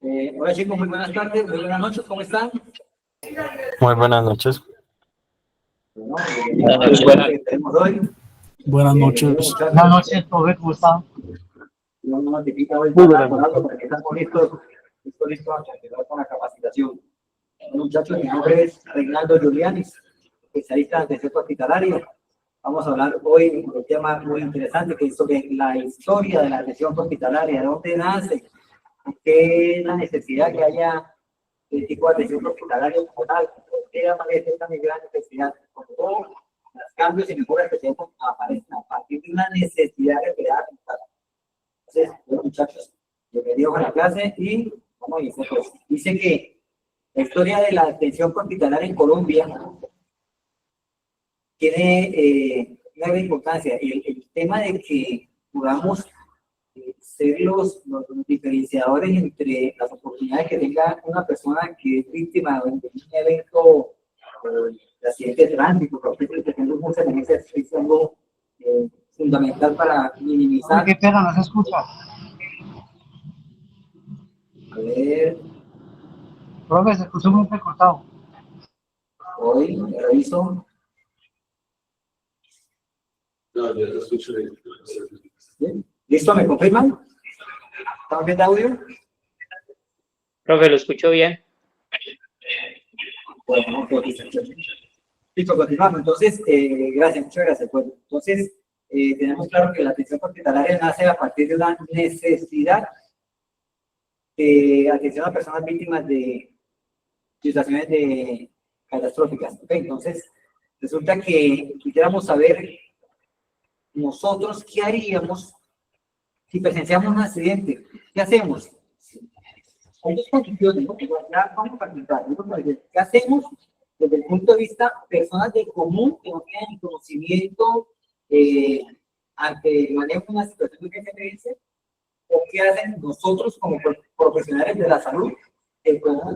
Hola chicos, muy buenas tardes, muy buenas noches, ¿cómo están? Muy buenas noches. Bueno, bienvenidos a lo que tenemos hoy. Buenas noches. Buenas noches, profe, ¿cómo están? No nos notifica hoy por algo para que estamos listos a continuar con la capacitación. Bueno, muchachos, mi nombre es Reinaldo Giulianis, especialista en atención hospitalaria. Vamos a hablar hoy de un tema muy interesante que es sobre la historia de la atención hospitalaria, de dónde nace, qué es la necesidad que haya el tipo de atención hospitalaria como tal, por qué aparece esta gran necesidad, por todos los cambios y mejoras que se aparecen a partir de una necesidad revelada. Entonces, bueno, muchachos, bienvenidos a la clase y vamos a iniciar. Pues, dice que la historia de la atención hospitalaria en Colombia tiene una gran importancia. El tema de que podamos ser los diferenciadores entre las oportunidades que tenga una persona que es víctima de un evento de accidente de tránsito, que tenga muchas emergencias, es algo fundamental para minimizar. ¿Qué pena? ¿No se escucha? A ver. Profe, se escuchó muy recortado. Hoy me reviso. No, yo lo escucho bien. ¿Listo? ¿Me confirman? ¿Estamos viendo audio? Profe, lo escucho bien. Bueno, listo, continuamos. Entonces, gracias, muchas gracias. Bueno, entonces, tenemos claro que la atención hospitalaria nace a partir de una necesidad de atención a personas víctimas de situaciones catastróficas. ¿Okay? Entonces, resulta que quisiéramos saber nosotros qué haríamos si presenciamos un accidente. ¿Qué hacemos? Hay dos condiciones, ¿no? Ya vamos a preguntar. ¿Qué hacemos desde el punto de vista personas de común que no tienen conocimiento ante el manejo de una situación de emergencia? ¿O qué hacen nosotros como profesionales de la salud que podemos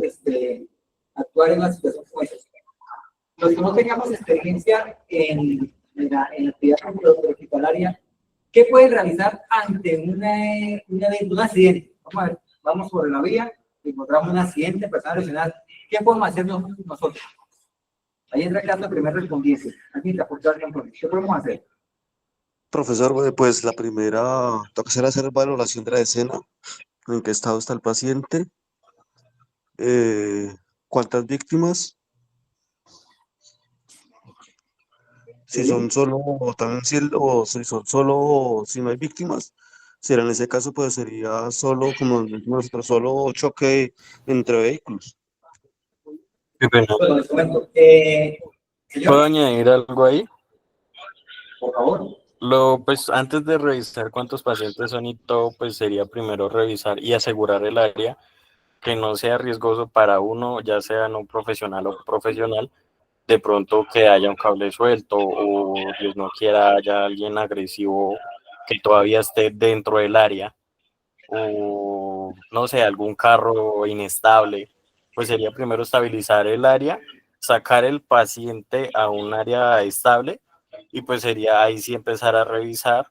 actuar en una situación como esa? Los que no teníamos experiencia en la actividad hospitalaria, ¿qué pueden realizar ante un accidente? Vamos a ver, vamos sobre la vía, encontramos un accidente, persona lesionada. ¿Qué podemos hacer nosotros? Ahí entra el caso de primer respondiente. Aquí te aporta alguien, ¿qué podemos hacer? Profesor, pues la primera, toca hacer valoración de la escena, en qué estado está el paciente, cuántas víctimas, si son solo, o también si son solo, si no hay víctimas, será en ese caso, pues sería solo, como decimos nosotros, solo choque entre vehículos. Qué pena. Bueno, les comento. ¿Puedo Señor, añadir algo ahí? por favor. Pues antes de revisar cuántos pacientes son y todo, pues sería primero revisar y asegurar el área que no sea riesgoso para uno, ya sea no profesional o profesional, de pronto que haya un cable suelto o Dios no quiera haya alguien agresivo que todavía esté dentro del área o no sé, algún carro inestable, pues sería primero estabilizar el área, sacar el paciente a un área estable y pues sería ahí sí empezar a revisar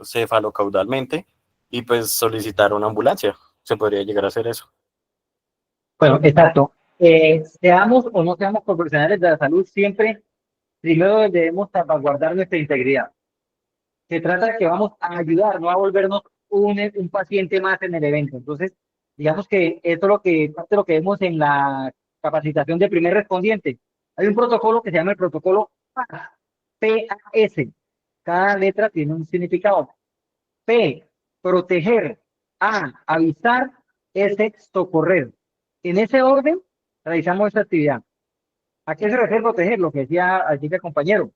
cefalocaudalmente y pues solicitar una ambulancia. Se podría llegar a hacer eso. Bueno, exacto. Seamos o no seamos profesionales de la salud, siempre primero debemos salvaguardar nuestra integridad. Se trata de que vamos a ayudar, no a volvernos un paciente más en el evento. Entonces, digamos que esto es parte de lo que vemos en la capacitación de primer respondiente. Hay un protocolo que se llama el protocolo PAS. Cada letra tiene un significado. P, proteger. A, avisar. S, socorrer. En ese orden, realizamos esta actividad. ¿A qué se refiere proteger? Lo que decía el compañero.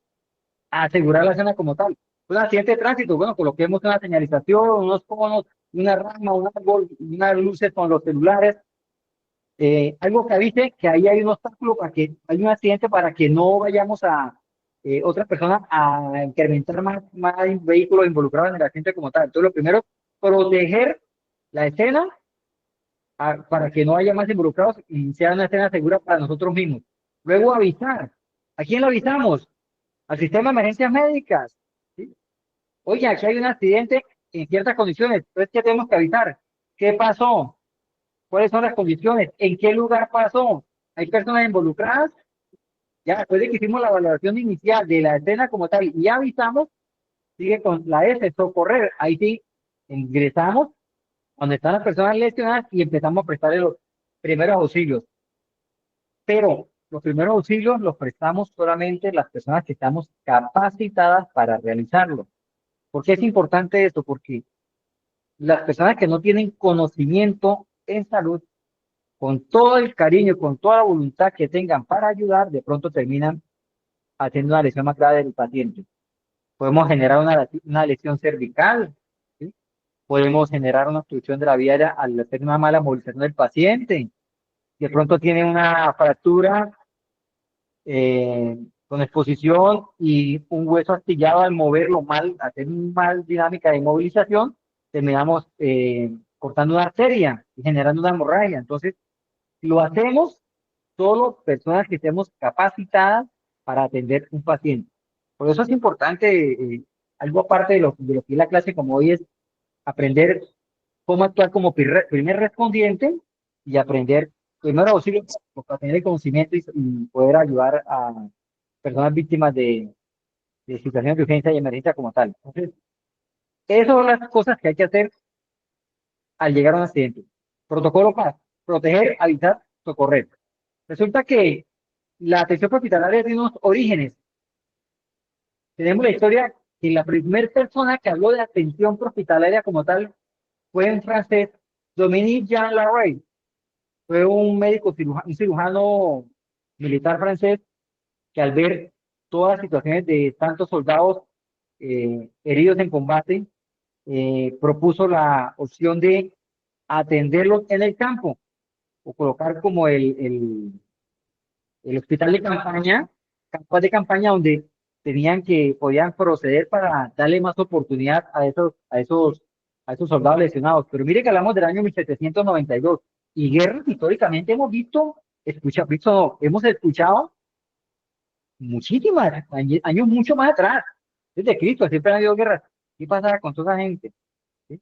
A asegurar la zona como tal. Un accidente de tránsito, bueno, coloquemos una señalización, unos conos, una rama, un árbol, unas luces con los celulares. Algo que avise que ahí hay un obstáculo para que hay un accidente para que no vayamos a otras personas a incrementar más vehículos involucrados en el accidente como tal. Entonces, lo primero, proteger la escena para que no haya más involucrados y sea una escena segura para nosotros mismos. Luego, avisar. ¿A quién lo avisamos? Al sistema de emergencias médicas. ¿Sí? Oye, aquí hay un accidente en ciertas condiciones. Entonces, ¿qué tenemos que avisar? ¿Qué pasó? ¿Cuáles son las condiciones? ¿En qué lugar pasó? ¿Hay personas involucradas? Ya después de que hicimos la valoración inicial de la escena como tal y avisamos, sigue con la S, socorrer. Ahí sí ingresamos donde están las personas lesionadas y empezamos a prestarle los primeros auxilios. Pero los primeros auxilios los prestamos solamente las personas que estamos capacitadas para realizarlo. ¿Por qué es importante esto? Porque las personas que no tienen conocimiento en salud, con todo el cariño, con toda la voluntad que tengan para ayudar, de pronto terminan haciendo una lesión más grave del paciente. Podemos generar una lesión cervical, ¿sí? Podemos generar una obstrucción de la vía aérea al hacer una mala movilización del paciente. De pronto tiene una fractura con exposición y un hueso astillado al moverlo mal, hacer una mal dinámica de movilización, terminamos cortando una arteria y generando una hemorragia. Entonces, lo hacemos solo personas que estemos capacitadas para atender un paciente. Por eso es importante, algo aparte de lo que es la clase como hoy, es aprender cómo actuar como primer respondiente y aprender primero auxilio para tener el conocimiento y poder ayudar a personas víctimas de situaciones de urgencia y emergencia como tal. Entonces, esas son las cosas que hay que hacer al llegar a un accidente. Protocolo para proteger, avisar, socorrer. Resulta que la atención hospitalaria tiene unos orígenes. Tenemos la historia que la primera persona que habló de atención hospitalaria como tal fue un francés, Dominique Jean Larrey. Fue un médico, un cirujano militar francés que al ver todas las situaciones de tantos soldados heridos en combate, propuso la opción de atenderlos en el campo o colocar como el hospital de campaña, campas de campaña donde podían proceder para darle más oportunidad a esos soldados lesionados. Pero mire que hablamos del año 1792 y guerras históricamente hemos hemos escuchado muchísimas, años mucho más atrás, desde Cristo, siempre ha habido guerras. ¿Qué pasaba con toda esa gente? ¿Sí?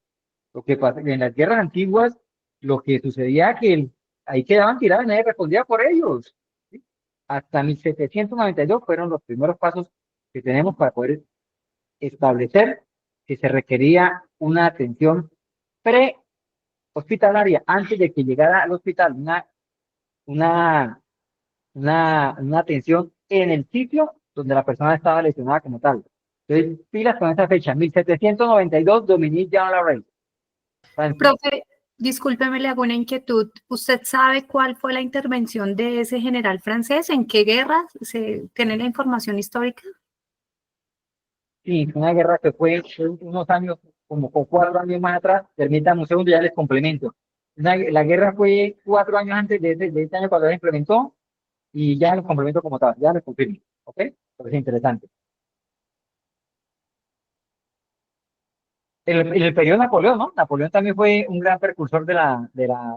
Lo que pasa, en las guerras antiguas, lo que sucedía es que ahí quedaban tirados y nadie respondía por ellos. ¿Sí? Hasta 1792 fueron los primeros pasos que tenemos para poder establecer que se requería una atención pre-hospitalaria antes de que llegara al hospital, una, una atención en el sitio donde la persona estaba lesionada como tal. Entonces, pilas con esa fecha, 1792, Dominique Jean Larrey. Profe, discúlpeme, le hago una inquietud. ¿Usted sabe cuál fue la intervención de ese general francés? ¿En qué guerra? ¿Se tiene la información histórica? Sí, una guerra que fue unos años, como con 4 años más atrás. Permítanme un segundo, ya les complemento. La guerra fue 4 años antes de este año cuando se implementó y ya los complemento como tal, ya les confirmo. ¿Ok? Parece interesante. El periodo de Napoleón, ¿no? Napoleón también fue un gran precursor de la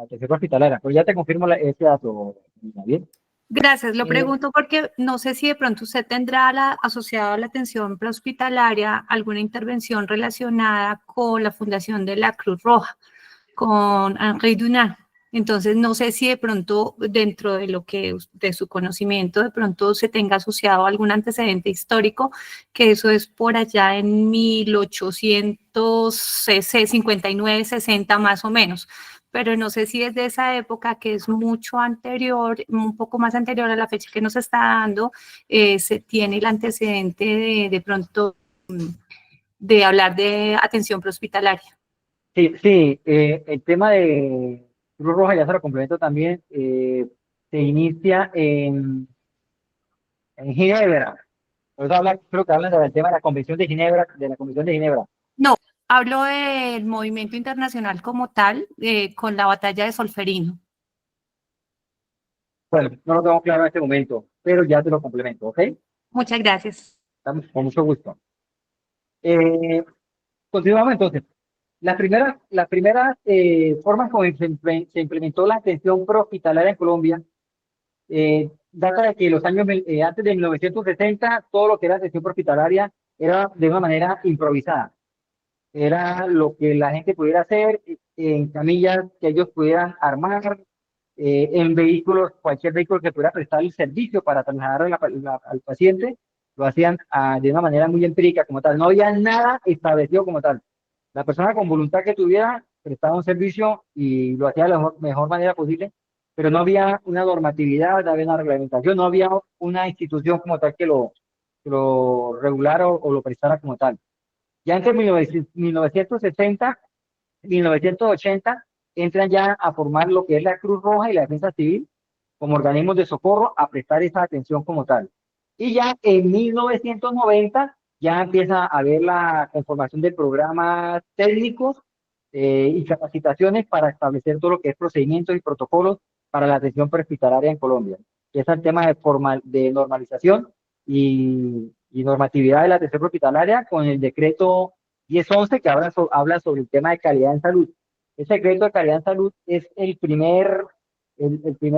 atención hospitalaria. Pues ya te confirmo ese dato, ¿bien? Gracias, lo pregunto porque no sé si de pronto usted tendrá asociado a la atención prehospitalaria alguna intervención relacionada con la fundación de la Cruz Roja, con Henri Dunant. Entonces, no sé si de pronto dentro de lo que de su conocimiento de pronto se tenga asociado algún antecedente histórico, que eso es por allá en 1859, 60 más o menos. Pero no sé si es de esa época que es mucho anterior, un poco más anterior a la fecha que nos está dando, se tiene el antecedente de pronto de hablar de atención prehospitalaria. Sí, el tema de Cruz Roja, ya se lo complemento también, se inicia en Ginebra. Por eso creo que hablan del tema de la Convención de Ginebra, No, hablo del movimiento internacional como tal, con la batalla de Solferino. Bueno, no lo tengo claro en este momento, pero ya te lo complemento, ¿ok? Muchas gracias. Estamos con mucho gusto. Continuamos entonces. Las primeras formas como se implementó la atención prehospitalaria en Colombia data de que los años antes de 1960 todo lo que era atención prehospitalaria era de una manera improvisada. Era lo que la gente pudiera hacer en camillas que ellos pudieran armar, en vehículos, cualquier vehículo que pudiera prestar el servicio para trasladar al paciente, lo hacían de una manera muy empírica como tal. No había nada establecido como tal. La persona con voluntad que tuviera prestaba un servicio y lo hacía de la mejor manera posible, pero no había una normatividad, no había una reglamentación, no había una institución como tal que lo regulara o lo prestara como tal. Ya entre 1960 1980 entran ya a formar lo que es la Cruz Roja y la Defensa Civil como organismos de socorro a prestar esa atención como tal. Y ya en 1990 ya empieza a haber la conformación de programas técnicos y capacitaciones para establecer todo lo que es procedimientos y protocolos para la atención prehospitalaria en Colombia. Que es el tema de normalización y normatividad de la atención prehospitalaria con el decreto 1011 que habla sobre el tema de calidad en salud. Ese decreto de calidad en salud es el primer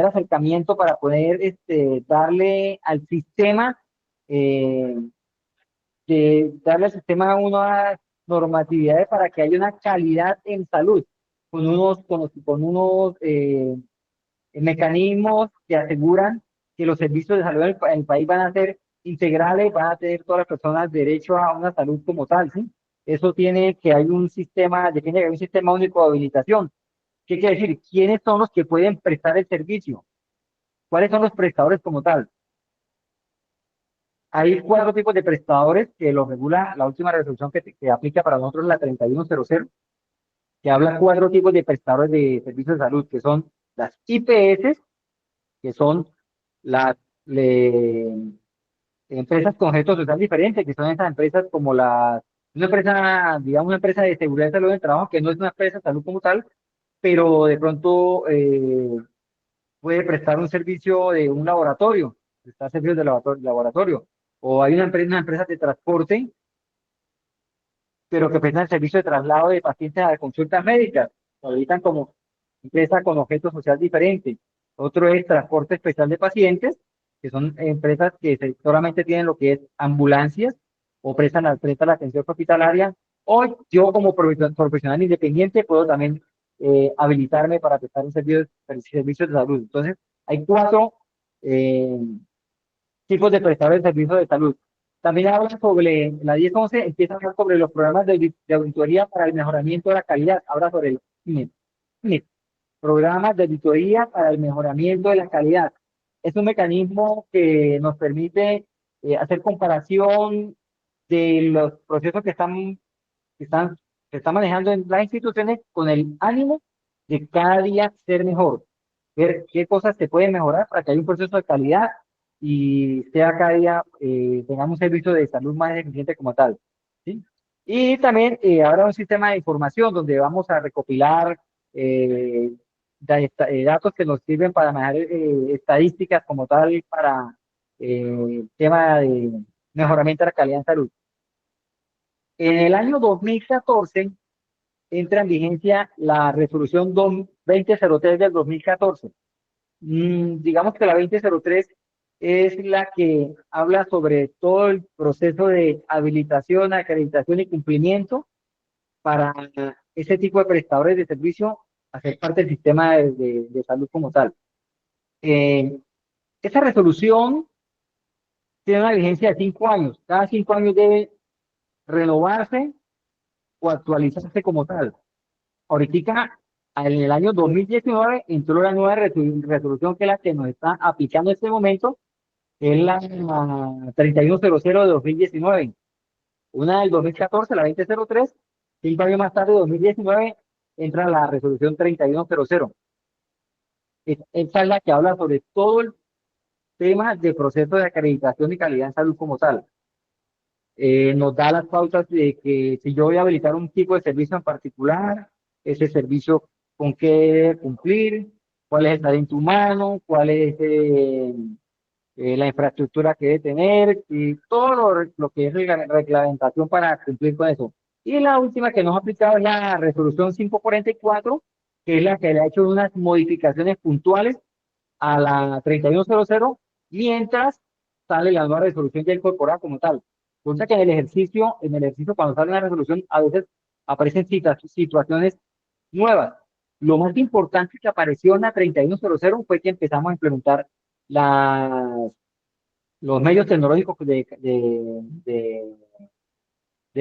acercamiento para poder darle al sistema, eh, darle al sistema unas normatividades para que haya una calidad en salud, con unos mecanismos que aseguran que los servicios de salud en el país van a ser integrales, van a tener todas las personas derecho a una salud como tal, ¿sí? Eso tiene que hay un sistema, tiene que hay un sistema único de habilitación. ¿Qué quiere decir? ¿Quiénes son los que pueden prestar el servicio? ¿Cuáles son los prestadores como tal? Hay 4 tipos de prestadores que los regula la última resolución que aplica para nosotros, la 3100, que habla 4 tipos de prestadores de servicios de salud, que son las IPS, que son las empresas con objeto social diferente, que son esas empresas como una empresa, digamos, una empresa de seguridad y salud del trabajo, que no es una empresa de salud como tal, pero de pronto puede prestar un servicio de un laboratorio, prestar servicios de laboratorio. O hay una empresa de transporte, pero que presta el servicio de traslado de pacientes a consultas médicas. Lo habilitan como empresa con objeto social diferente. Otro es transporte especial de pacientes, que son empresas que solamente tienen lo que es ambulancias o prestan la atención hospitalaria. O yo como profesional independiente puedo también habilitarme para prestar un servicio de salud. Entonces, hay 4 tipos de prestadores de servicios de salud. También habla sobre, la 1011 empieza a hablar sobre los programas de auditoría para el mejoramiento de la calidad. Habla sobre el PIMED, programas de auditoría para el mejoramiento de la calidad. Es un mecanismo que nos permite hacer comparación de los procesos que están, que están manejando en las instituciones con el ánimo de cada día ser mejor, ver qué cosas se pueden mejorar para que haya un proceso de calidad y sea cada día tengamos un servicio de salud más eficiente como tal, ¿sí? Y también habrá un sistema de información donde vamos a recopilar datos que nos sirven para manejar estadísticas como tal para el tema de mejoramiento de la calidad en salud. En el año 2014 entra en vigencia la resolución 2003 del 2014. Digamos que la 2003 es la que habla sobre todo el proceso de habilitación, acreditación y cumplimiento para ese tipo de prestadores de servicio hacer parte del sistema de salud como tal. Esa resolución tiene una vigencia de 5 años. Cada 5 años debe renovarse o actualizarse como tal. Ahorita, en el año 2019, entró la nueva resolución que es la que nos está aplicando en este momento, que es la 3100 de 2019. Una del 2014, la 2003, 5 años más tarde, 2019, entra la resolución 3100. Esta es la que habla sobre todo el tema de proceso de acreditación y calidad en salud como tal. Nos da las pautas de que si yo voy a habilitar un tipo de servicio en particular, ese servicio con qué debe cumplir, cuál es el talento humano, cuál es la infraestructura que debe tener y todo lo que es la reglamentación para cumplir con eso. Y la última que nos ha aplicado es la resolución 544, que es la que le ha hecho unas modificaciones puntuales a la 3100, mientras sale la nueva resolución ya incorporada como tal. Cosa que en el ejercicio cuando sale una resolución, a veces aparecen situaciones nuevas. Lo más importante que apareció en la 3100 fue que empezamos a implementar los medios tecnológicos de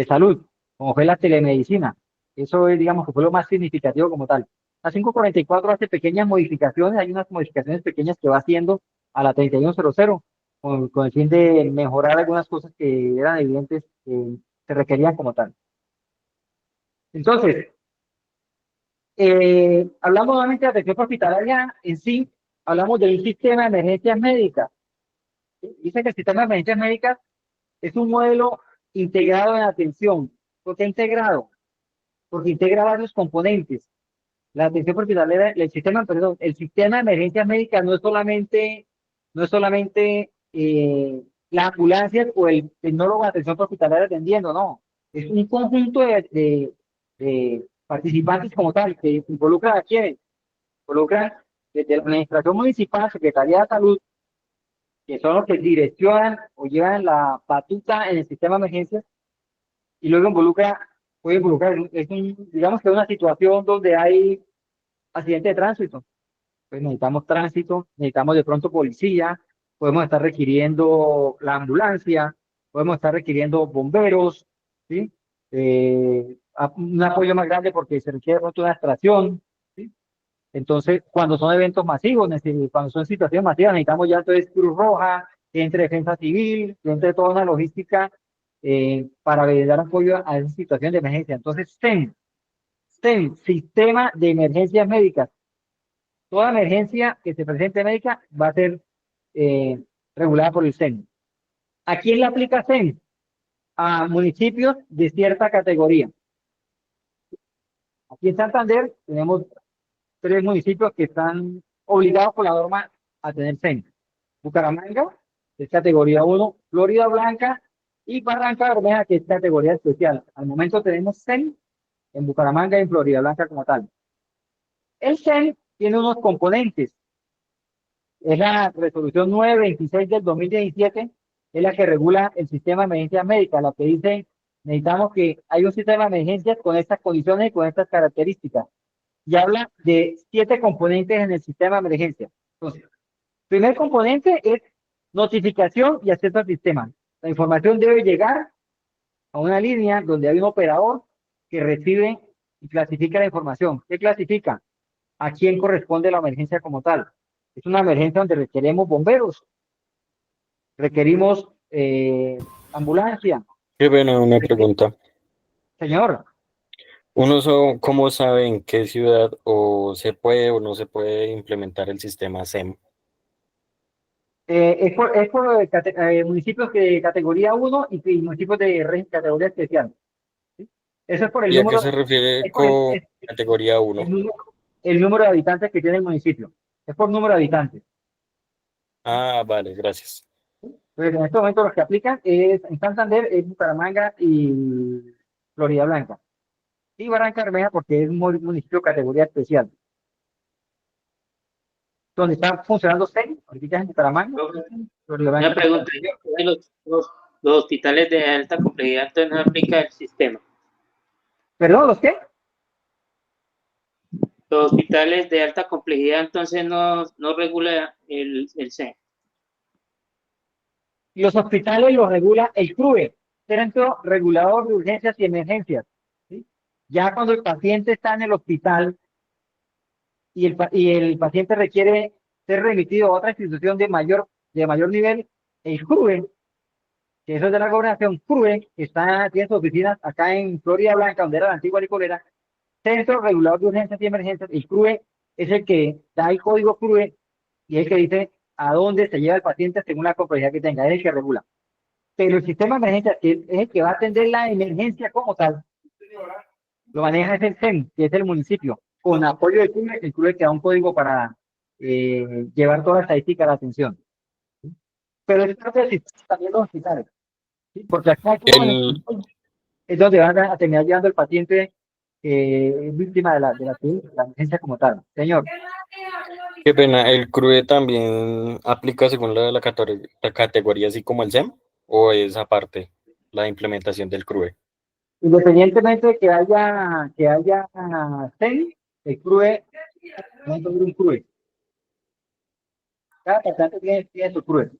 salud, como fue la telemedicina. Eso es, digamos, que fue lo más significativo como tal. La 544 hace pequeñas modificaciones, hay unas modificaciones pequeñas que va haciendo a la 3100 con el fin de mejorar algunas cosas que eran evidentes que se requerían como tal. Entonces, hablamos nuevamente de atención hospitalaria en sí, hablamos de un sistema de emergencias médicas. Dice que el sistema de emergencias médicas es un modelo integrado en atención. ¿Por qué integrado? Porque integra varios componentes. La atención hospitalaria, el sistema de emergencias médicas no es solamente las ambulancias o el tecnólogo de atención hospitalaria atendiendo, no. Es un conjunto de participantes como tal, que involucran a quienes, involucran desde la administración municipal, Secretaría de Salud, que son los que direccionan o llevan la batuta en el sistema de emergencias, y luego puede involucrar, digamos que es una situación donde hay accidente de tránsito, pues necesitamos tránsito, necesitamos de pronto policía, podemos estar requiriendo la ambulancia, podemos estar requiriendo bomberos, ¿sí? Un apoyo más grande porque se requiere de pronto una extracción, ¿sí? Entonces, cuando son eventos masivos, cuando son situaciones masivas, necesitamos ya entonces Cruz Roja, que entre Defensa Civil, que entre toda una logística para dar apoyo a esa situación de emergencia. Entonces, SEM, Sistema de Emergencias Médicas. Toda emergencia que se presente médica va a ser regulada por el SEM. ¿A quién le aplica SEM? A municipios de cierta categoría. Aquí en Santander tenemos 3 municipios que están obligados por la norma a tener SEM. Bucaramanga, que es categoría 1, Florida Blanca y Barranca Bermeja, que es categoría especial. Al momento tenemos SEM en Bucaramanga y en Florida Blanca como tal. El SEM tiene unos componentes. Es la resolución 926 del 2017, es la que regula el sistema de emergencias médicas, la que dice, necesitamos que hay un sistema de emergencias con estas condiciones y con estas características. Y habla de 7 componentes en el sistema de emergencia. Entonces, primer componente es notificación y acceso al sistema. La información debe llegar a una línea donde hay un operador que recibe y clasifica la información. ¿Qué clasifica? ¿A quién corresponde la emergencia como tal? Es una emergencia donde requerimos bomberos, requerimos ambulancia. Qué pena, una pregunta. Señor, ¿Cómo sabe en qué ciudad o se puede o no se puede implementar el sistema SEM? es por municipios de categoría 1 y municipios de categoría especial. ¿Sí? Eso es por el ¿Y a qué número, se refiere es por con categoría 1? el número de habitantes que tiene el municipio. Es por número de habitantes. Ah, vale, gracias. Entonces, en este momento los que aplican es en Santander, es Bucaramanga y Florida Blanca. Y Barranca Bermeja porque es un municipio categoría especial. Donde está funcionando SEM, ahorita en Bucaramanga, Florida Blanca. Una pregunta, los hospitales de alta complejidad entonces no aplica el sistema. ¿Perdón, los qué? Los hospitales de alta complejidad entonces no regula el SEM. Los hospitales los regula el CRUE, Centro Regulador de Urgencias y Emergencias. ¿Sí? Ya cuando el paciente está en el hospital y el paciente requiere ser remitido a otra institución de mayor nivel, el CRUE, que eso es de la gobernación, CRUE, que tiene sus oficinas acá en Florida Blanca, donde era la antigua licorera, Centro Regulador de Urgencias y Emergencias. El CRUE es el que da el código CRUE y es el que dice a dónde se lleva el paciente según la complejidad que tenga, es el que regula. Pero el sistema de emergencia, que es el que va a atender la emergencia como tal, lo maneja es el SEM, que es el municipio, con apoyo del CRUE, el CRUE que da un código para llevar toda la estadística de la atención. ¿Sí? Pero es parte del sistema también los hospitales, ¿sí? Porque acá es donde van a terminar llevando el paciente víctima de la emergencia como tal. Señor. Qué pena, ¿el CRUE también aplica según la categoría así como el SEM? ¿O es aparte la implementación del CRUE? Independientemente de que haya SEM, el CRUE, ¿cuánto dura un CRUE? Cada paciente tiene su CRUE.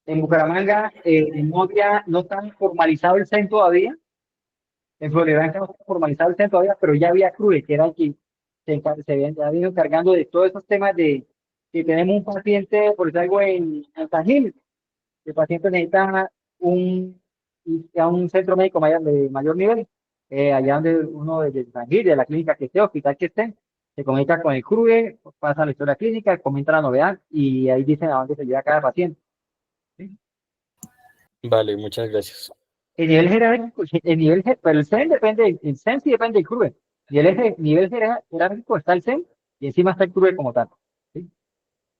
En Bucaramanga no está formalizado el CEN todavía. En Florida no está formalizado el CEN todavía, pero ya había CRUE, que era el que ha venido encargando de todos esos temas de que tenemos un paciente, por decir algo, en San Gil. El paciente necesita un centro médico de mayor nivel, allá donde uno de San Gil, de la clínica que esté, hospital que esté, se comunica con el CRUE, pasa la historia clínica, comenta la novedad y ahí dicen a dónde se lleva cada paciente. ¿Sí? Vale, muchas gracias. El nivel jerárquico, pero el CEN depende, el CEN sí depende del CRUE. Y el nivel jerárquico está el CEN y encima está el CRUE como tal. ¿Sí?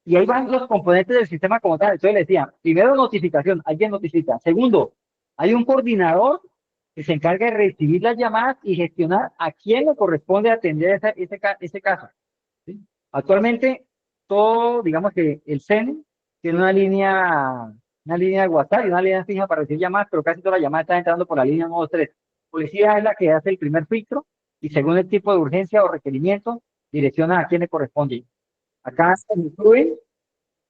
Y ahí van los componentes del sistema como tal. Entonces le decía, primero notificación, alguien notifica. Segundo, hay un coordinador que se encarga de recibir las llamadas y gestionar a quién le corresponde atender ese caso. ¿Sí? Actualmente, todo, digamos que el CEN tiene una línea de WhatsApp y una línea fija para recibir llamadas, pero casi todas las llamadas están entrando por la línea 123. Policía es la que hace el primer filtro y según el tipo de urgencia o requerimiento, direcciona a quién le corresponde. Acá en el CRUE,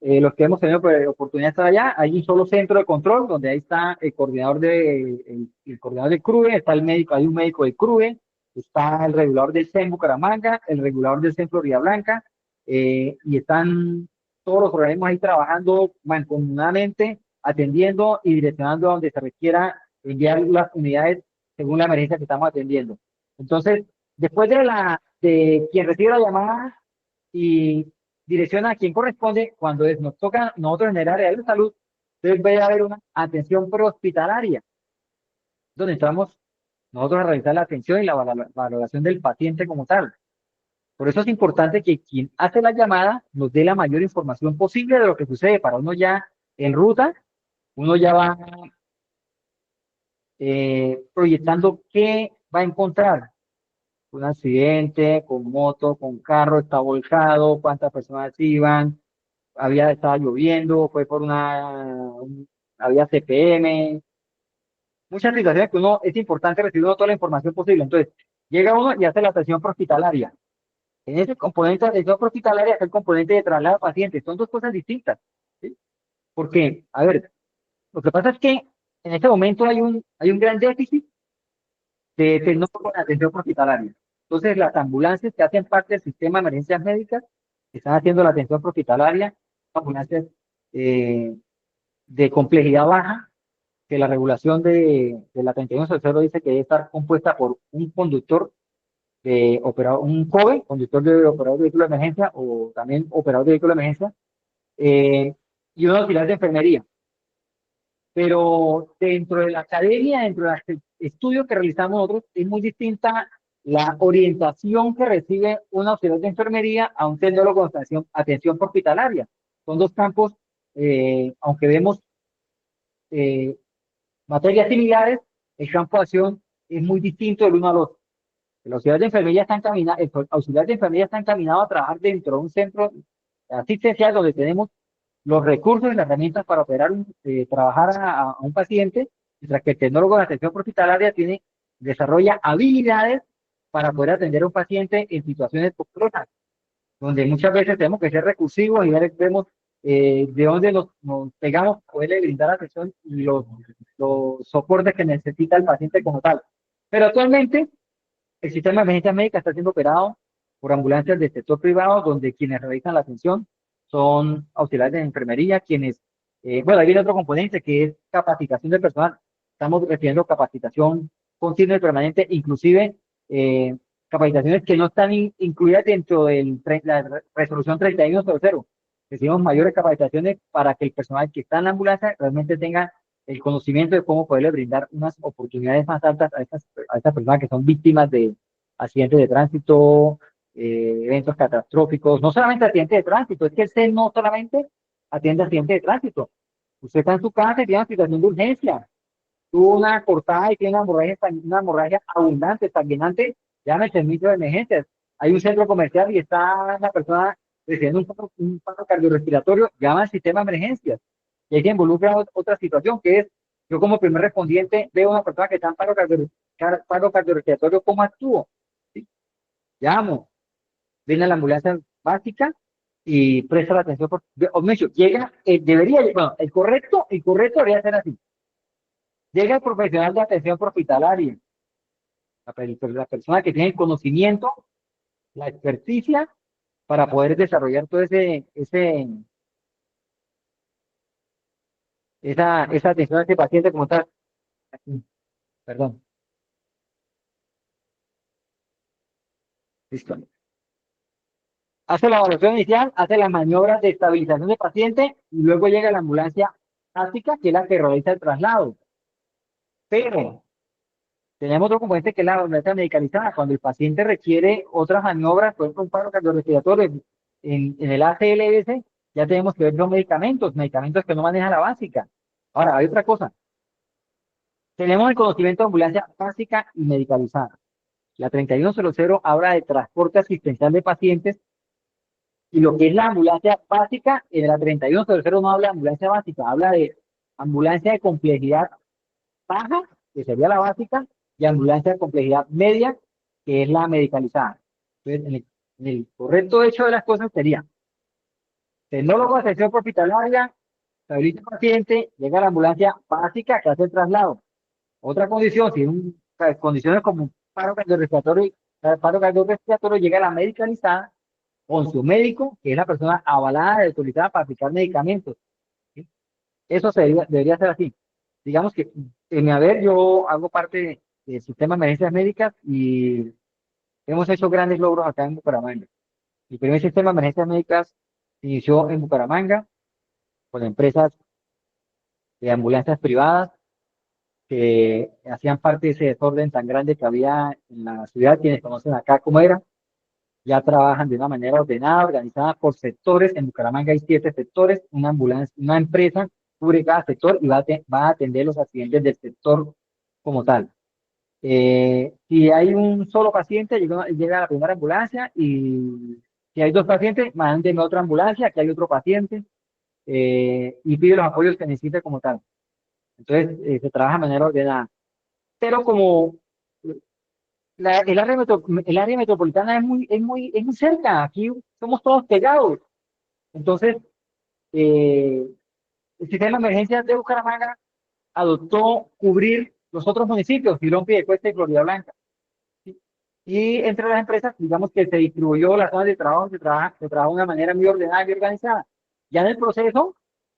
los que hemos tenido oportunidad de estar allá, hay un solo centro de control donde ahí está el coordinador el coordinador del CRUE, está el médico, hay un médico del CRUE, está el regulador del CEN Bucaramanga, el regulador del CEN Florida Blanca, y están todos los organismos ahí trabajando mancomunadamente, atendiendo y direccionando a donde se requiera enviar las unidades según la emergencia que estamos atendiendo. Entonces, después de quien recibe la llamada y direcciona a quien corresponde, cuando nos toca nosotros en el área de salud, entonces va a haber una atención prehospitalaria, donde entramos nosotros a realizar la atención y la valoración del paciente como tal. Por eso es importante que quien hace la llamada nos dé la mayor información posible de lo que sucede, para uno ya en ruta, uno ya va proyectando qué va a encontrar. Un accidente con moto, con carro, está volcado, cuántas personas iban, estaba lloviendo, fue por había CPM, muchas situaciones que es importante recibir toda la información posible. Entonces, llega uno y hace la atención prehospitalaria. En ese componente de atención prehospitalaria está el componente de traslado de pacientes. Son dos cosas distintas. ¿Sí? Porque, a ver, lo que pasa es que en este momento hay un gran déficit de tecnólogos en atención prehospitalaria. Entonces, las ambulancias que hacen parte del sistema de emergencias médicas están haciendo la atención prehospitalaria, ambulancias de complejidad baja, que la regulación de la 3100 dice que debe estar compuesta por un conductor un COBE, conductor de operador de vehículo de emergencia, o también operador de vehículo de emergencia, y un auxiliar de enfermería. Pero dentro de la academia, dentro del estudio que realizamos nosotros, es muy distinta la orientación que recibe un auxiliar de enfermería a un tecnólogo de atención hospitalaria. Son dos campos, aunque vemos materias similares, el campo de acción es muy distinto del uno al otro. El auxiliar de enfermería está encaminado a trabajar dentro de un centro asistencial donde tenemos los recursos y las herramientas para trabajar a un paciente, mientras que el tecnólogo de atención hospitalaria desarrolla habilidades para poder atender a un paciente en situaciones complejas, donde muchas veces tenemos que ser recursivos y vemos de dónde nos pegamos para poderle brindar atención y los soportes que necesita el paciente como tal. Pero actualmente el sistema de emergencias médicas está siendo operado por ambulancias del sector privado, donde quienes realizan la atención son auxiliares de enfermería, bueno, ahí viene otro componente que es capacitación del personal. Estamos refiriendo a capacitación continua y permanente, inclusive capacitaciones que no están incluidas dentro de la resolución 3100. Recibimos mayores capacitaciones para que el personal que está en la ambulancia realmente tenga el conocimiento de cómo poderle brindar unas oportunidades más altas a estas personas que son víctimas de accidentes de tránsito, eventos catastróficos, no solamente accidentes de tránsito, es que el CEN no solamente atiende accidentes de tránsito. Usted está en su casa y tiene una situación de urgencia, tuvo una cortada y tiene una hemorragia abundante, sanguinante, llame al servicio de emergencias. Hay un centro comercial y está la persona recibiendo un paro cardiorrespiratorio, llama al sistema de emergencias. Y ahí se involucra otra situación que es, yo como primer respondiente veo a una persona que está en paro cardiorrespiratorio, ¿cómo actúo? ¿Sí? Llamo. viene la ambulancia básica y presta la atención, o mejor, llega, bueno, el correcto debería ser así. Llega el profesional de atención hospitalaria, la persona que tiene el conocimiento, la experticia para poder desarrollar todo esa atención a ese paciente como tal. Aquí, perdón, listo. Hace la evaluación inicial, hace las maniobras de estabilización del paciente y luego llega la ambulancia táctica, que es la que realiza el traslado. Pero tenemos otro componente que es la ambulancia medicalizada. Cuando el paciente requiere otras maniobras, por ejemplo, un paro cardiorrespiratorio en el ACLS, ya tenemos que ver los medicamentos que no maneja la básica. Ahora, hay otra cosa. Tenemos el conocimiento de ambulancia básica y medicalizada. La 3100 habla de transporte asistencial de pacientes y lo que es la ambulancia básica, en la 3100 no habla de ambulancia básica, habla de ambulancia de complejidad baja, que sería la básica, y ambulancia de complejidad media, que es la medicalizada. Entonces, en el correcto hecho de las cosas sería, tecnólogo de atención hospitalaria, estabiliza el paciente, llega a la ambulancia básica que hace el traslado. Otra condición, si condiciones como un paro cardiorrespiratorio, llega a la medicalizada con su médico, que es la persona avalada y autorizada para aplicar medicamentos. ¿Sí? Eso debería ser así. Digamos que en mi haber yo hago parte del sistema de emergencias médicas y hemos hecho grandes logros acá en Bucaramanga. El primer sistema de emergencias médicas se inició en Bucaramanga con empresas de ambulancias privadas que hacían parte de ese desorden tan grande que había en la ciudad, quienes conocen acá cómo era. Ya trabajan de una manera ordenada, organizada por sectores. En Bucaramanga hay 7 sectores, una empresa cubre cada sector y va a atender los accidentes del sector como tal. Si hay un solo paciente, llega la primera ambulancia y si hay 2 pacientes, manden otra ambulancia, aquí hay otro paciente y pide los apoyos que necesite como tal. Entonces, se trabaja de manera ordenada. Pero como el área metropolitana es muy cerca, aquí somos todos pegados. Entonces, el sistema de emergencias de Bucaramanga adoptó cubrir los otros municipios, Girón, Piedecuesta y Florida Blanca. ¿Sí? Y entre las empresas, digamos que se distribuyó las zonas de trabajo, se trabaja de una manera muy ordenada y organizada. Ya en el proceso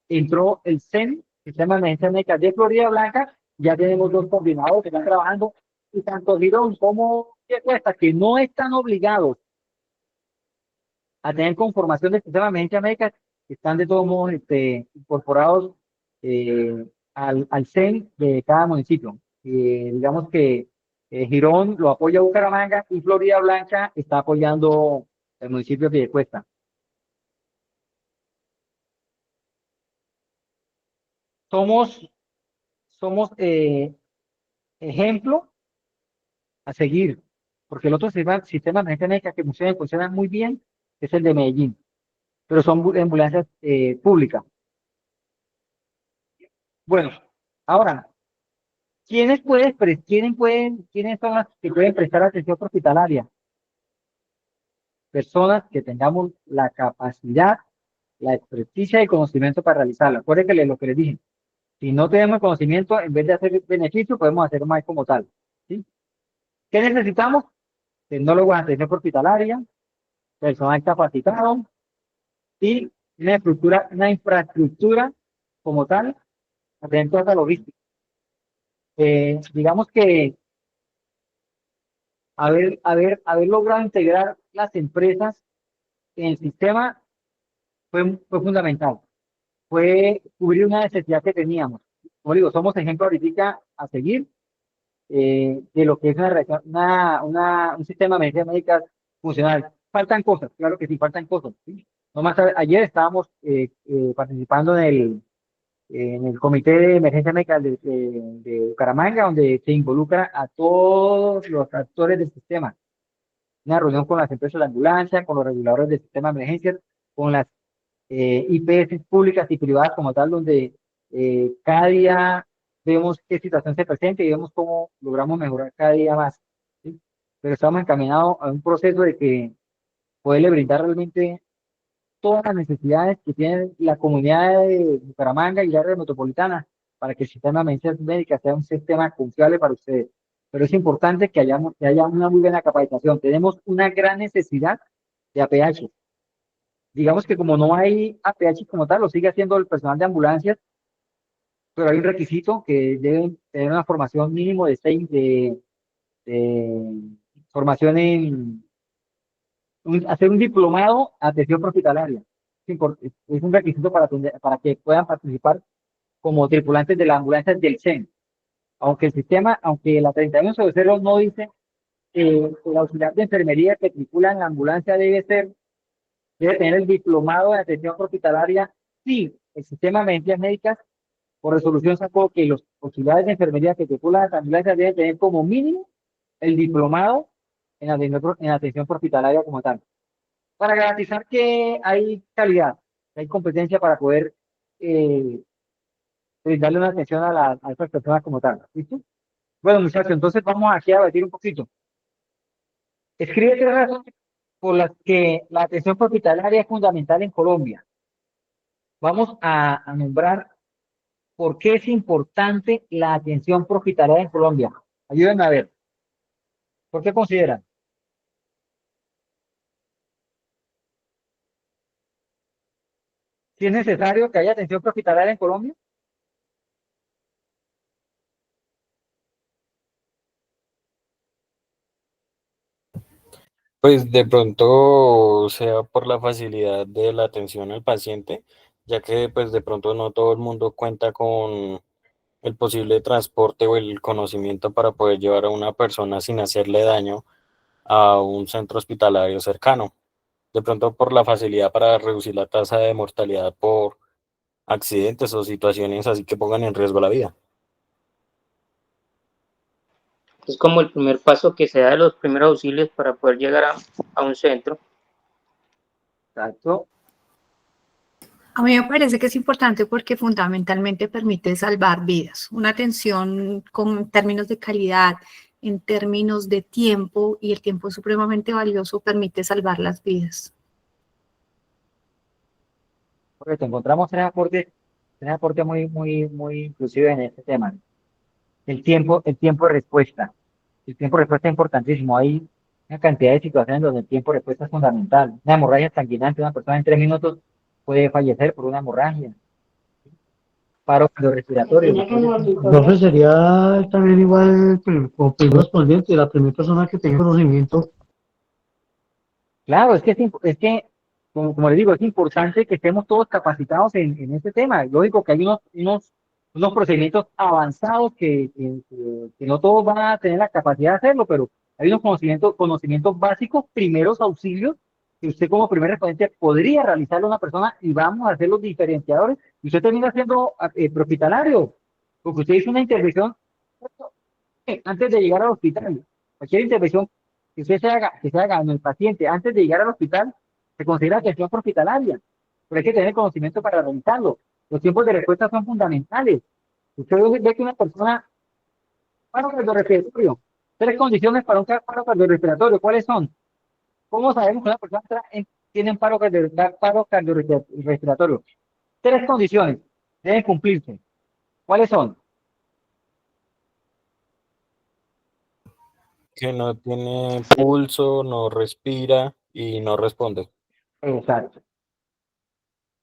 entró el CEN, Sistema de Emergencias Médicas de Florida Blanca, ya tenemos 2 coordinados que están trabajando, y tanto Girón como Piedecuesta, que no están obligados a tener conformación del sistema de emergencias médicas, están de todos modos incorporados al CEN de cada municipio. Digamos que Girón lo apoya Bucaramanga y Florida Blanca está apoyando el municipio de Piedecuesta. Somos ejemplo a seguir, porque el otro sistema de emergencia médica que funciona muy bien es el de Medellín, pero son ambulancias públicas. Bueno, ahora, ¿quiénes son las que pueden prestar atención hospitalaria? Personas que tengamos la capacidad, la experticia y el conocimiento para realizarla. Acuérdense que lo que les dije, si no tenemos conocimiento, en vez de hacer beneficio, podemos hacer más como tal. ¿Sí? ¿Qué necesitamos? Tecnólogos de atención hospitalaria, personal capacitado y una infraestructura como tal, atento a la logística. Digamos que haber logrado integrar las empresas en el sistema fue fundamental. Fue cubrir una necesidad que teníamos. Como digo, somos ejemplo ahorita a seguir de lo que es un sistema de emergencias médicas funcional. Faltan cosas, claro que sí, faltan cosas. ¿Sí? Nomás ayer estábamos participando en el Comité de Emergencia Médica de Bucaramanga, donde se involucra a todos los actores del sistema. Una reunión con las empresas de ambulancia, con los reguladores del sistema de emergencias, con las IPS públicas y privadas como tal, donde cada día vemos qué situación se presenta y vemos cómo logramos mejorar cada día más. ¿Sí? Pero estamos encaminados a un proceso de que poderle brindar realmente todas las necesidades que tiene la comunidad de Bucaramanga y la área metropolitana para que el sistema de medicinas médicas sea un sistema confiable para ustedes. Pero es importante que haya una muy buena capacitación. Tenemos una gran necesidad de APH. Digamos que como no hay APH como tal, lo sigue haciendo el personal de ambulancias, pero hay un requisito que deben tener una formación mínimo de formación hacer un diplomado en atención hospitalaria. Es un requisito para que puedan participar como tripulantes de las ambulancias del CEN. Aunque la 3100 no dice que el auxiliar de enfermería que tripula en la ambulancia debe tener el diplomado de atención hospitalaria. Sí, el sistema de emergencias médicas por resolución sacó que los auxiliares de enfermería que tripulan las ambulancias deben tener como mínimo el diplomado en atención hospitalaria como tal, para garantizar que hay calidad, que hay competencia para poder eh, darle una atención a estas personas como tal. ¿Listo? Bueno, muchachos, entonces vamos aquí a debatir un poquito. Escribe 3 razones por las que la atención hospitalaria es fundamental en Colombia. Vamos a nombrar por qué es importante la atención hospitalaria en Colombia. Ayúdenme a ver. ¿Por qué consideran? Si es necesario que haya atención hospitalaria en Colombia. Pues de pronto sea por la facilidad de la atención al paciente, ya que pues de pronto no todo el mundo cuenta con el posible transporte o el conocimiento para poder llevar a una persona sin hacerle daño a un centro hospitalario cercano. De pronto por la facilidad para reducir la tasa de mortalidad por accidentes o situaciones así que pongan en riesgo la vida. Es como el primer paso que se da de los primeros auxilios para poder llegar a un centro. Exacto. A mí me parece que es importante porque fundamentalmente permite salvar vidas. Una atención con términos de calidad, en términos de tiempo, y el tiempo es supremamente valioso, permite salvar las vidas. Correcto, encontramos tres aportes muy inclusivos en este tema. El tiempo de respuesta. El tiempo de respuesta es importantísimo. Hay una cantidad de situaciones donde el tiempo de respuesta es fundamental. Una hemorragia sanguinante, una persona en 3 minutos puede fallecer por una hemorragia. Paro cardiorrespiratorio. Profe, sería también igual como primer respondiente, la primera persona que tenga conocimiento. Claro, como les digo, es importante que estemos todos capacitados en este tema. Lógico que hay unos procedimientos avanzados que no todos van a tener la capacidad de hacerlo, pero hay unos conocimientos básicos, primeros auxilios, que usted como primer respondente podría realizarlo a una persona y vamos a hacer los diferenciadores. Y usted termina siendo prehospitalario, porque usted hizo una intervención antes de llegar al hospital. Cualquier intervención que se haga en el paciente antes de llegar al hospital se considera atención hospitalaria, pero hay que tener conocimiento para realizarlo. Los tiempos de respuesta son fundamentales. Usted ve que una persona, paro cardiorrespiratorio, 3 condiciones para un paro cardiorrespiratorio, ¿cuáles son? ¿Cómo sabemos que una persona tiene un paro cardiorrespiratorio? 3 condiciones deben cumplirse. ¿Cuáles son? Que no tiene pulso, no respira y no responde. Exacto.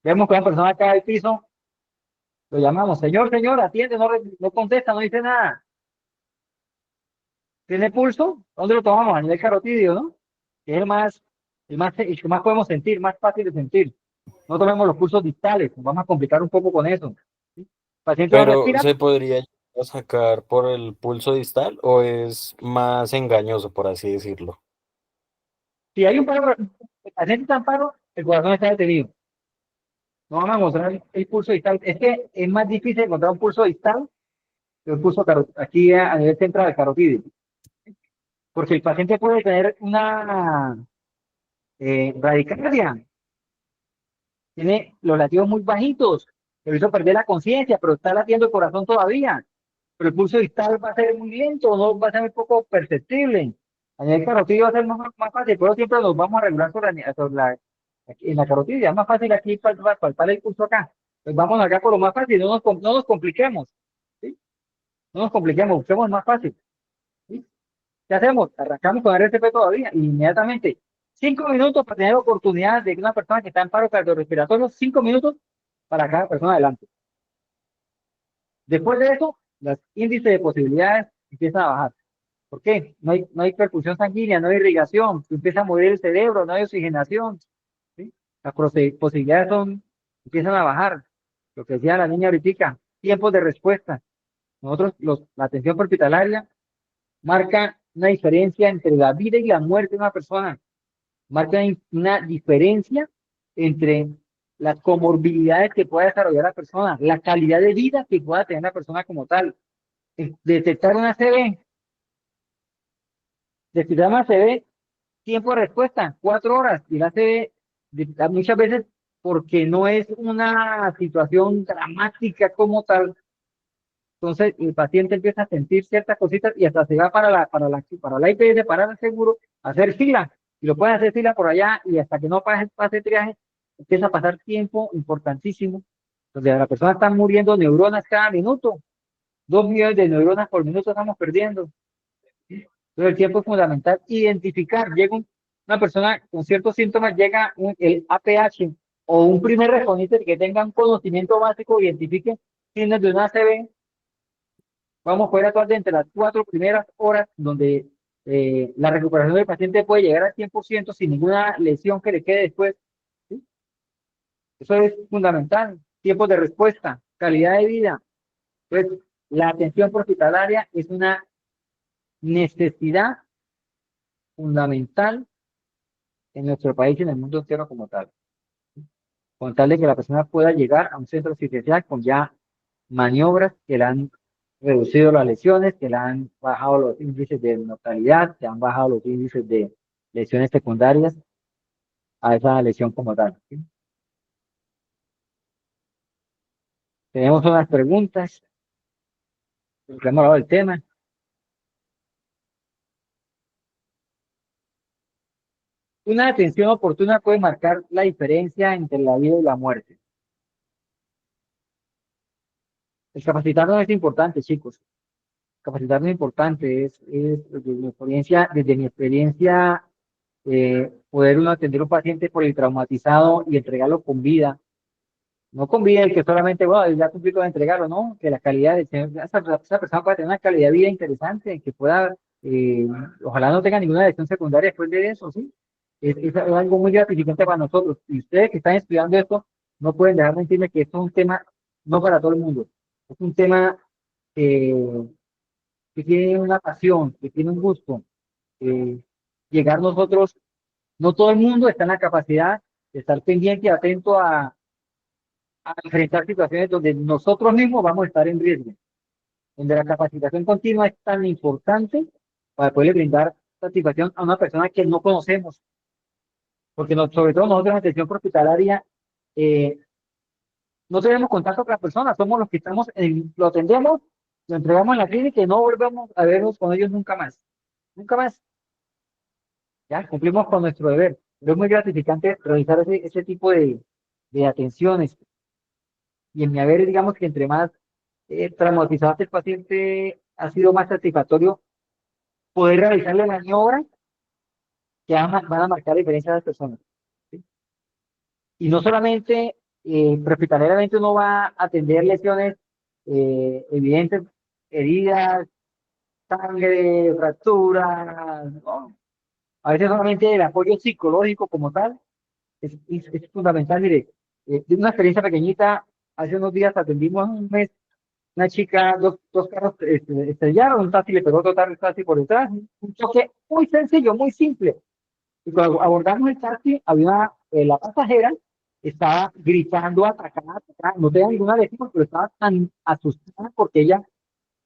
Vemos que una persona cae al piso, lo llamamos, señor, señor, atiende, no contesta, no dice nada. ¿Tiene pulso? ¿Dónde lo tomamos? A nivel carotidio, ¿no? Que es el que más podemos sentir, más fácil de sentir. No tomemos los pulsos distales, nos vamos a complicar un poco con eso. ¿Sí? El paciente no Pero respira. ¿se podría sacar por el pulso distal o es más engañoso, por así decirlo? Si hay un paro, el paciente está en paro, el corazón está detenido. No vamos a mostrar el pulso distal. Es que es más difícil encontrar un pulso distal que un pulso aquí a nivel central del carotidio. Porque el paciente puede tener una bradicardia, tiene los latidos muy bajitos, le hizo perder la conciencia, pero está latiendo el corazón todavía. Pero el pulso distal va a ser muy lento, no va a ser muy poco perceptible. A nivel carotidio va a ser más fácil, pero siempre nos vamos a regular en la carotida. Es más fácil aquí palpar el curso acá. Pues vamos acá por lo más fácil, no nos compliquemos. ¿Sí? No nos compliquemos, busquemos más fácil. ¿Sí? ¿Qué hacemos? Arrancamos con RCP todavía, inmediatamente. 5 minutos para tener oportunidad de que una persona que está en paro cardiorrespiratorio, 5 minutos para cada persona adelante. Después de eso, los índices de posibilidades empiezan a bajar. ¿Por qué? No hay perfusión sanguínea, no hay irrigación, empieza a mover el cerebro, no hay oxigenación. ¿Sí? Las posibilidades empiezan a bajar. Lo que decía la niña ahorita, tiempos de respuesta. Nosotros, la atención hospitalaria marca una diferencia entre la vida y la muerte de una persona. Marca una diferencia entre las comorbilidades que pueda desarrollar la persona, la calidad de vida que pueda tener la persona como tal. Detectar una CB, detectar una CB, tiempo de respuesta, 4 horas, y la CB muchas veces porque no es una situación dramática como tal. Entonces el paciente empieza a sentir ciertas cositas y hasta se va para la IPS, para el seguro, a hacer fila, y lo pueden hacer fila por allá, y hasta que no pase triaje, empieza a pasar tiempo importantísimo, donde la persona está muriendo neuronas cada minuto, 2 millones de neuronas por minuto estamos perdiendo. Entonces el tiempo es fundamental, identificar, una persona con ciertos síntomas, llega el APH o un primer respondente que tenga un conocimiento básico, identifique signos de una ACV. Vamos a poder actuar entre las 4 primeras horas, donde la recuperación del paciente puede llegar al 100% sin ninguna lesión que le quede después. ¿Sí? Eso es fundamental. Tiempos de respuesta, calidad de vida. Entonces, la atención hospitalaria es una necesidad fundamental en nuestro país y en el mundo entero como tal. Con tal de que la persona pueda llegar a un centro asistencial con ya maniobras que le han reducido las lesiones, que le han bajado los índices de mortalidad, que han bajado los índices de lesiones secundarias a esa lesión como tal. ¿Sí? Tenemos unas preguntas, porque hemos hablado del tema. Una atención oportuna puede marcar la diferencia entre la vida y la muerte. El capacitarnos es importante, chicos. Capacitarnos es importante, es desde mi experiencia, poder uno atender a un paciente por el traumatizado y entregarlo con vida. No con vida el que solamente, bueno, ya cumplí con entregarlo, ¿no? Que la calidad de esa persona pueda tener una calidad de vida interesante, que pueda, ojalá no tenga ninguna lesión secundaria después de eso, ¿sí? Es algo muy gratificante para nosotros. Y ustedes que están estudiando esto, no pueden dejar de entender que esto es un tema no para todo el mundo. Es un tema que tiene una pasión, que tiene un gusto. Llegar nosotros, no todo el mundo está en la capacidad de estar pendiente y atento a enfrentar situaciones donde nosotros mismos vamos a estar en riesgo, donde la capacitación continua es tan importante para poder brindar satisfacción a una persona que no conocemos, porque sobre todo nosotros en atención hospitalaria no tenemos contacto con las personas, somos los que lo atendemos, lo entregamos en la clínica y no volvemos a vernos con ellos nunca más, nunca más. Ya cumplimos con nuestro deber, pero es muy gratificante realizar ese tipo de atenciones. Y en mi haber, digamos que entre más traumatizado el paciente, ha sido más satisfactorio poder realizarle maniobras que van a marcar la diferencia de las personas. ¿Sí? Y no solamente prehospitalariamente uno va a atender lesiones evidentes, heridas, sangre, fracturas, ¿no? A veces solamente el apoyo psicológico como tal es fundamental. Mire, de una experiencia pequeñita, hace unos días atendimos un mes una chica, dos carros estrellaron, un taxi le pegó total el taxi por detrás, un choque muy sencillo, muy simple. Y cuando abordamos el taxi, había la pasajera, estaba gritando, atacada, no tenía ninguna lesión, pero estaba tan asustada porque ella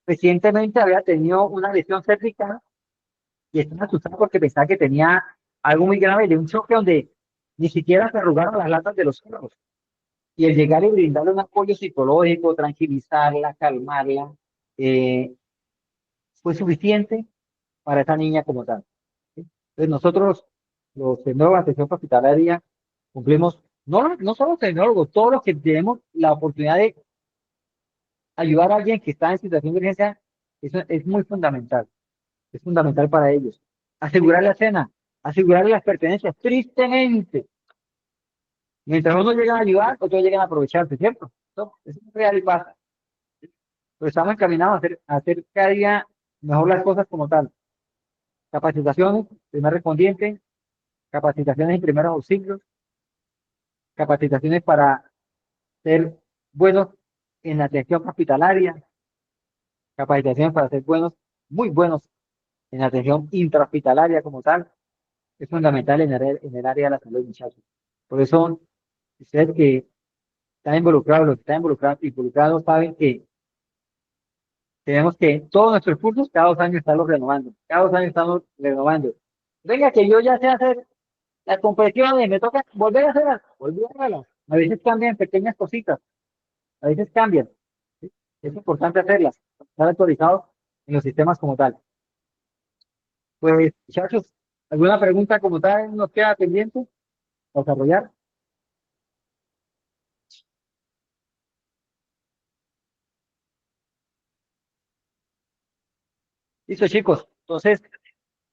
recientemente había tenido una lesión cervical y estaba asustada porque pensaba que tenía algo muy grave de un choque donde ni siquiera se arrugaron las latas de los carros. Y el llegar y brindarle un apoyo psicológico, tranquilizarla, calmarla, fue suficiente para esa niña como tal. Entonces nosotros, los tecnólogos de atención hospitalaria, cumplimos, no solo los tecnólogos, todos los que tenemos la oportunidad de ayudar a alguien que está en situación de urgencia, eso es muy fundamental, es fundamental para ellos. Asegurar la cena, asegurar las pertenencias, tristemente. Mientras unos llegan a ayudar, otros llegan a aprovecharse, ¿cierto? Eso es real y pasa. Pero estamos encaminados a hacer cada día mejor las cosas como tal. Capacitaciones, primer respondiente, capacitaciones en primeros auxilios, capacitaciones para ser buenos en la atención hospitalaria, capacitaciones para ser buenos, muy buenos en la atención intrahospitalaria como tal. Es fundamental en el área de la salud, muchachos. Por eso, ustedes que están involucrados, los que están involucrados saben que tenemos que todos nuestros cursos cada 2 años estarlos renovando. Cada 2 años estamos renovando. Venga, que yo ya sé hacer las compresiones, me toca volver a hacerlas, volver a hacerlas. A veces cambian pequeñas cositas, a veces cambian. ¿Sí? Es importante hacerlas, estar actualizados en los sistemas como tal. Pues, muchachos, ¿alguna pregunta como tal nos queda pendiente a desarrollar? Listo, chicos. Entonces,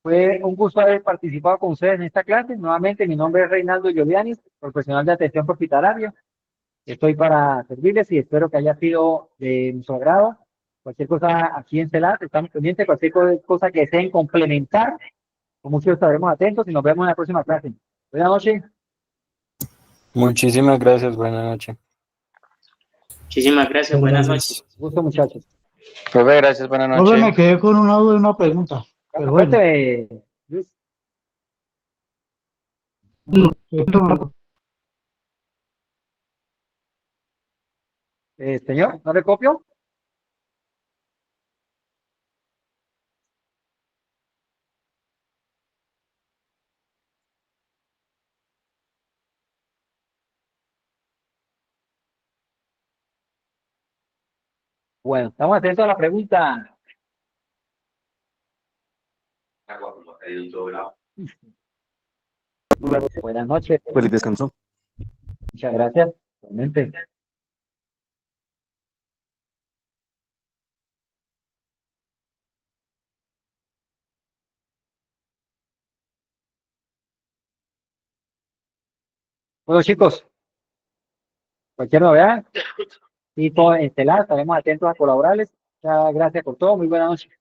fue un gusto haber participado con ustedes en esta clase. Nuevamente, mi nombre es Reinaldo Giulianis, profesional de atención hospitalaria. Estoy para servirles y espero que haya sido de su agrado. Cualquier cosa aquí en CELAT, estamos pendientes. Cualquier cosa que deseen complementar, con mucho estaremos atentos y nos vemos en la próxima clase. Buenas noches. Muchísimas gracias, buenas noches. Muchísimas gracias, buenas noches. Gusto, muchachos. Profe, gracias, buenas Profe, me noches. quedé con una duda y una pregunta. Pero bueno. Fuerte, Luis. Señor, ¿no le copio? Bueno, estamos atentos a la pregunta. Buenas noches. Feliz descanso. Muchas gracias. Realmente. Bueno, chicos, cualquier novedad, tipo estelar, estaremos atentos a colaborarles. Muchas gracias por todo. Muy buenas noches.